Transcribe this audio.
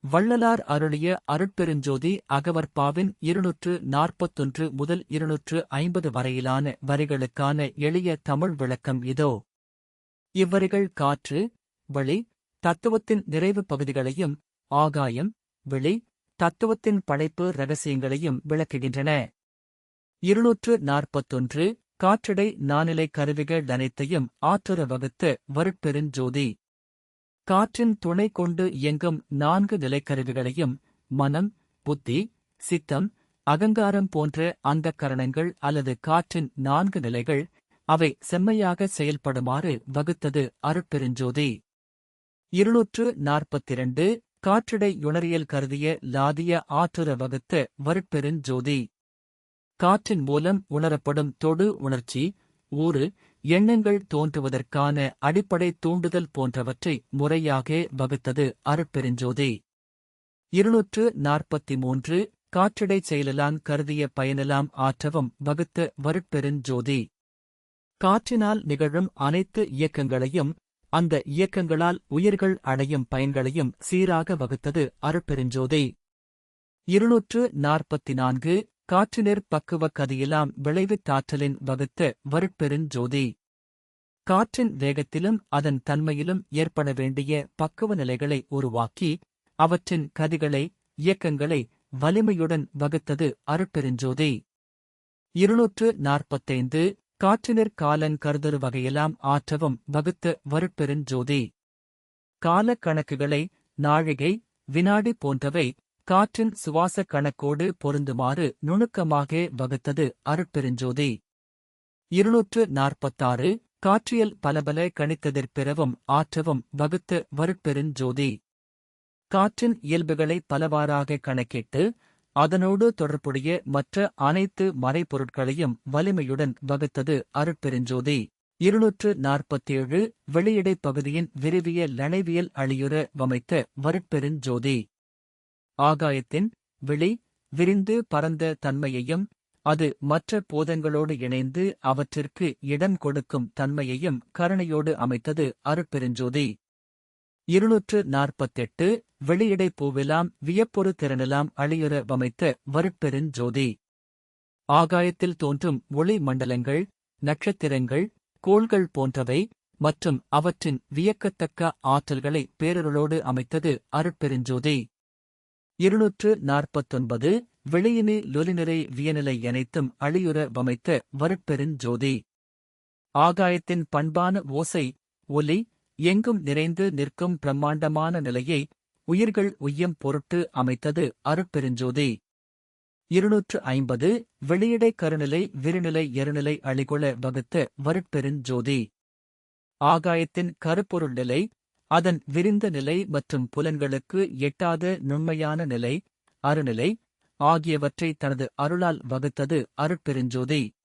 வள்ளலார் அருளிய அருட்பெருஞ்சோதி அகவற்பாவின் 241 முதல் 250 வரையிலான வரிகளுக்கான எளிய தமிழ் விளக்கம் இதோ. இவ்வரிகள் காற்று, வெளி, தத்துவத்தின் நிறைவு பகுதிகளையும், ஆகாயம், வெளி, தத்துவத்தின் படைப்பு இரகசியங்களையும் விளக்குகின்றன. 241 காற்றிடை நானிலை கருவிகள் அனைத்தையும் ஆற்றுற வகுத்த வருட்பெருஞ்சோதி. காற்றின் துணை கொண்டு இயங்கும் 4 நிலைக்கருவிகளையும் மனம், புத்தி, சித்தம், அகங்காரம் போன்ற அந்தக்கரணங்கள் அல்லது காற்றின் 4 நிலைகள், அவை செம்மையாக செயல்படுமாறு வகுத்தது அருட்பெருஞ்சோதி. 242 காற்றிடை யுணரியல் கருதிய லாதிய ஆற்றுற வகுத்த வருட்பெருஞ்சோதி. காற்றின் மூலம் உணரப்படும் தொடு உணர்ச்சி, ஊறு, எண்ணங்கள் தோன்றுவதற்கான அடிப்படை தூண்டுதல் போன்றவற்றை முறையாக வகுத்தது அருட்பெருஞ்சோதி. 243 காற்றிடைச் செயலெல்லாம் கருதிய பயனெல்லாம் ஆற்றவும் வகுத்த வருட்பெருஞ்சோதி. காற்றினால் நிகழும் அனைத்து இயக்கங்களையும், அந்த இயக்கங்களால் உயிர்கள் அடையும் பயன்களையும் சீராக வகுத்தது அருட்பெருஞ்சோதி. 244 காற்றினர் பக்குவ கதியெல்லாம் விளைவித்தாற்றலின் வகுத்த வருட்பெருஞ்சோதி. காற்றின் வேகத்திலும் அதன் தன்மையிலும் ஏற்பட வேண்டிய பக்குவ நிலைகளை உருவாக்கி, அவற்றின் கதிகளை, இயக்கங்களை வலிமையுடன் வகுத்தது அருட்பெருஞ்சோதி. 245 காற்றினர் காலன் கருதொரு வகையெல்லாம் ஆற்றவும் வகுத்த வருட்பெருஞ்சோதி. கால கணக்குகளை, நாழிகை, வினாடி போன்றவை காற்றின் சுவாச கணக்கோடு பொருந்துமாறு நுணுக்கமாக வகுத்தது அருட்பெருஞ்சோதி. 246 காற்றியல் பலபல கணித்ததிற்பிறவும் ஆற்றவும் வகுத்த வருட்பெருஞ்சோதி. காற்றின் இயல்புகளை பலவாறாக கணக்கிட்டு, அதனோடு தொடர்புடைய மற்ற அனைத்து மறைபொருட்களையும் வலிமையுடன் வகுத்தது அருட்பெருஞ்சோதி. 247 வெளியிடைப் பகுதியின் விரிவிய லணைவியல் அழியுற வமைத்த வருட்பெருஞ்சோதி. ஆகாயத்தின் வெளி, விரிந்து பரந்த தன்மையையும், அது மற்ற போதங்களோடு இணைந்து அவற்றிற்கு இடம் கொடுக்கும் தன்மையையும் கருணையோடு அமைத்தது அருட்பெருஞ்சோதி. 248 வெளியிடைப் பூவெல்லாம் வியப்பொரு திறனெல்லாம் அழியுற வமைத்த வருட்பெருஞ்சோதி. ஆகாயத்தில் தோன்றும் ஒளி மண்டலங்கள், நட்சத்திரங்கள், கோள்கள் போன்றவை மற்றும் அவற்றின் வியக்கத்தக்க ஆற்றல்களை பேரருளோடு அமைத்தது அருட்பெருஞ்சோதி. 249 வெளியினி லொலிநிறை வியநிலை அனைத்தும் அழியுற வமைத்த வருட்பெருஞ்சோதி. ஆகாயத்தின் பண்பான ஓசை, ஒலி, எங்கும் நிறைந்து நிற்கும் பிரம்மாண்டமான நிலையை உயிர்கள் உய்யம் பொருட்டு அமைத்தது அருட்பெருஞ்சோதி. 250 வெளியிடை கருநிலை விரிநிலை எருநிலை அழிகுள வகுத்த வருட்பெருஞ்சோதி. ஆகாயத்தின் கருப்பொருள் நிலை, அதன் விரிந்த நிலை மற்றும் புலன்களுக்கு எட்டாத நுண்மையான நிலை, அருநிலை ஆகியவற்றை தனது அருளால் வகுத்தது அருட்பெருஞ்சோதி.